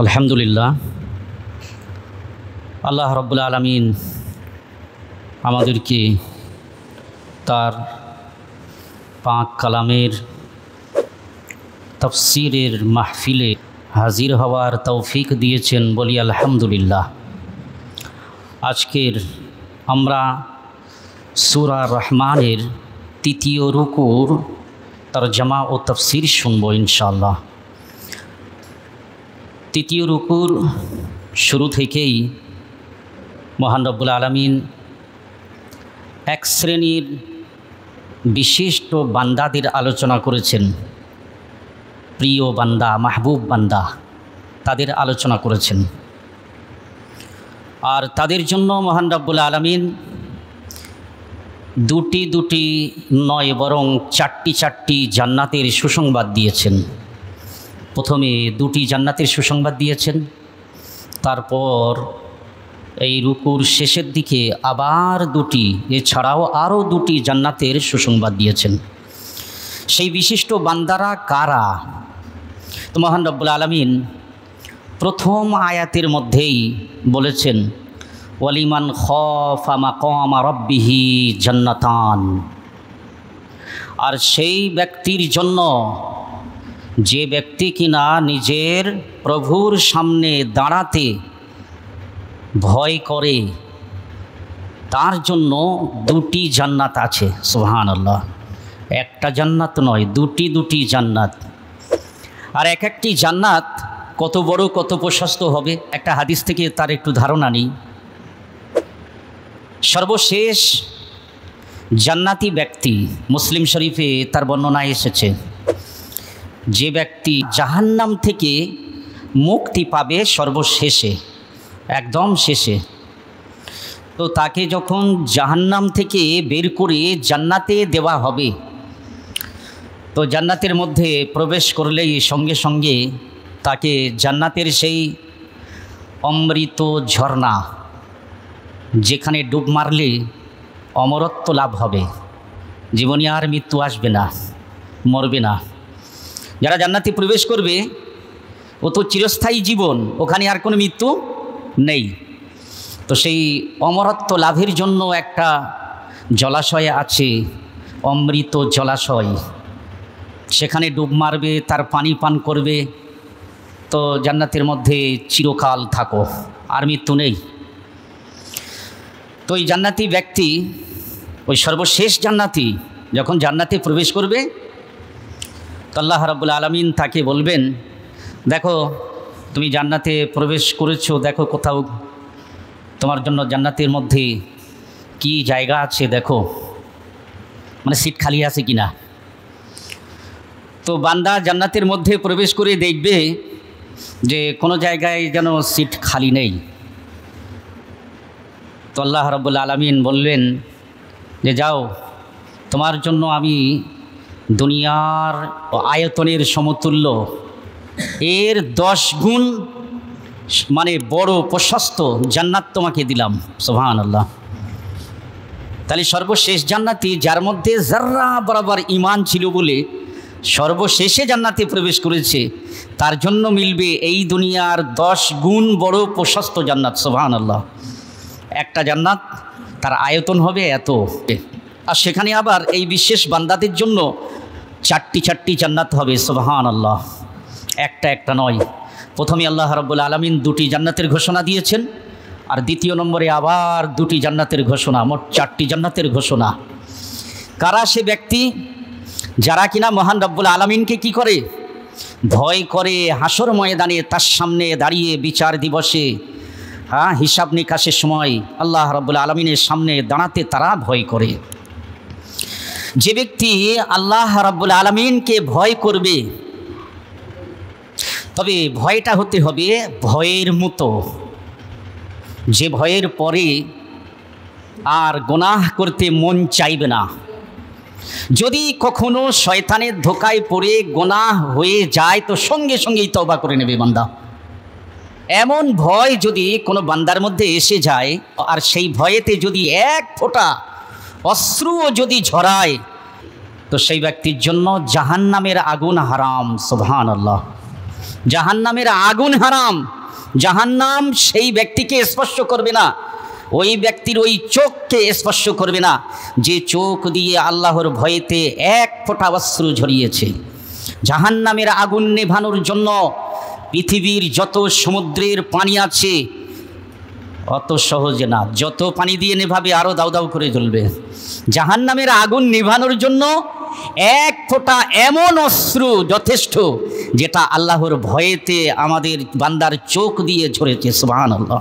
আলহামদুলিল্লাহ, আল্লাহ রাব্বুল আলামিন আমাদেরকে তার পাক কালামের তাফসীরের মাহফিলে হাজির হওয়ার তৌফিক দিয়েছেন, বলি আলহামদুলিল্লাহ। আজকের আমরা সূরা রহমানের তৃতীয় রুকুর তরজমা ও তাফসীর শুনব ইনশাআল্লাহ। তৃতীয় রুকুর শুরু থেকেই মহান রব্বুল আলামিন এক শ্রেণীর বিশিষ্ট বান্দাদের আলোচনা করেছেন। প্রিয় বান্দা, মাহবুব বান্দা, তাদের আলোচনা করেছেন। আর তাদের জন্য মহান রব্বুল আলামিন দুটি নয় বরং চারটি জান্নাতের সুসংবাদ দিয়েছেন। প্রথমে দুটি জান্নাতের সুসংবাদ দিয়েছেন, তারপর এই রুকুর শেষের দিকে আবার দুটি, এছাড়াও আরও দুটি জান্নাতের সুসংবাদ দিয়েছেন। সেই বিশিষ্ট বান্দারা কারা? তো মহান রব্বুল আলামিন প্রথম আয়াতের মধ্যেই বলেছেন, ওয়ালিমান খাফা মাকামা রাব্বিহি জান্নাতান। আর সেই ব্যক্তির জন্য যে ব্যক্তি কিনা নিজের প্রভুর সামনে দাঁড়াতে ভয় করে, তার জন্য দুটি জান্নাত আছে। সুবহানাল্লাহ, একটা জান্নাত নয়, দুটি জান্নাত। আর এক একটি জান্নাত কত বড়, কত প্রশস্ত হবে, একটা হাদিস থেকে তার একটু ধারণা নেই। সর্বশেষ জান্নাতি ব্যক্তি, মুসলিম শরীফে তার বর্ণনা এসেছে, যে ব্যক্তি জাহান্নাম থেকে মুক্তি পাবে সর্বশেষে, একদম শেষে, তো তাকে যখন জাহান্নাম থেকে বের করে জান্নাতে দেওয়া হবে, তো জান্নাতের মধ্যে প্রবেশ করলেই সঙ্গে সঙ্গে তাকে জান্নাতের সেই অমৃত ঝর্ণা, যেখানে ডুব মারলে অমরত্ব লাভ হবে, জীবনে আর মৃত্যু আসবে না, মরবে না। যারা জান্নাতে প্রবেশ করবে ও তো চিরস্থায়ী জীবন, ওখানে আর কোনো মৃত্যু নেই। তো সেই অমরত্ব লাভের জন্য একটা জলাশয় আছে, অমৃত জলাশয়, সেখানে ডুব মারবে, তার পানি পান করবে, তো জান্নাতের মধ্যে চিরকাল থাকো, আর মৃত্যু নেই। তো এই জান্নাতি ব্যক্তি, ওই সর্বশেষ জান্নাতি যখন জান্নাতে প্রবেশ করবে, তো আল্লাহ রাব্বুল আলামিন তাকে বলবেন, দেখো তুমি জান্নাতে প্রবেশ করেছো, দেখো কোথাও তোমার জন্য জান্নাতের মধ্যে কি জায়গা আছে, দেখো মানে সিট খালি আছে কিনা। তো বান্দা জান্নাতের মধ্যে প্রবেশ করে দেখবে যে কোনো জায়গায় যেন সিট খালি নেই। তো আল্লাহ রাব্বুল আলামিন বললেন যে যাও, তোমার জন্য আমি দুনিয়ার আয়তনের সমতুল্য এর 10 গুণ মানে বড় প্রশস্ত জান্নাত তোমাকে দিলাম। সুবহানাল্লাহ। তাহলে সর্বশেষ জান্নাতি, যার মধ্যে যাররা বরাবর ঈমান ছিল বলে সর্বশেষে জান্নাতে প্রবেশ করেছে, তার জন্য মিলবে এই দুনিয়ার 10 গুণ বড় প্রশস্ত জান্নাত। সুবহানাল্লাহ। একটা জান্নাত তার আয়তন হবে এত, আর সেখানে আবার এই বিশেষ বান্দাদের জন্য চারটি জান্নাত হবে। সুবহানাল্লাহ, একটা নয়। প্রথমে আল্লাহ রাব্বুল আলামিন দুটি জান্নাতের ঘোষণা দিয়েছেন, আর দ্বিতীয় নম্বরে আবার দুটি জান্নাতের ঘোষণা, মোট 4টি জান্নাতের ঘোষণা। কারা সে ব্যক্তি যারা কিনা মহান রব্বুল আলামিনকে কি করে? ভয় করে। হাসর ময়দানে তার সামনে দাঁড়িয়ে বিচার দিবসে, হিসাব নিকাশের সময় আল্লাহ রাব্বুল আলামিনের সামনে দাঁড়াতে তারা ভয় করে। যে ব্যক্তি আল্লাহ রাব্বুল আলামিনকে ভয় করবে, তবে ভয়টা হতে হবে ভয়ের মতো, যে ভয়ের পরে আর গুনাহ করতে মন চাইবে না। যদি কখনো শয়তানের ধোকায় পড়ে গুনাহ হয়ে যায়, তো সঙ্গে সঙ্গেই তওবা করে নেবে বান্দা। এমন ভয় যদি কোনো বান্দার মধ্যে এসে যায়, আর সেই ভয়েতে যদি এক ফোঁটা অশ্রুও যদি ঝরায়, তো সেই ব্যক্তির জন্য জাহান্নামের আগুন হারাম। সুবহানাল্লাহ। জাহান্নামের আগুন হারাম, জাহান্নাম সেই ব্যক্তিকে স্পর্শ করবে না, ওই ব্যক্তির ওই চোখকে স্পর্শ করবে না যে চোখ দিয়ে আল্লাহর ভয়েতে এক ফোঁটা অশ্রু ঝরিয়েছে। জাহান্নামের আগুন নেভানোর জন্য পৃথিবীর যত সমুদ্রের পানি আছে অত সহজে না, যত পানি দিয়ে নেভাবে আরও দাউ দাউ করে জ্বলবে। জাহান্নামের আগুন নেভানোর জন্য এক ফোঁটা এমন অশ্রু যথেষ্ট, যেটা আল্লাহর ভয়েতে আমাদের বান্দার চোখ দিয়ে ঝরেছে। সুবহানাল্লাহ।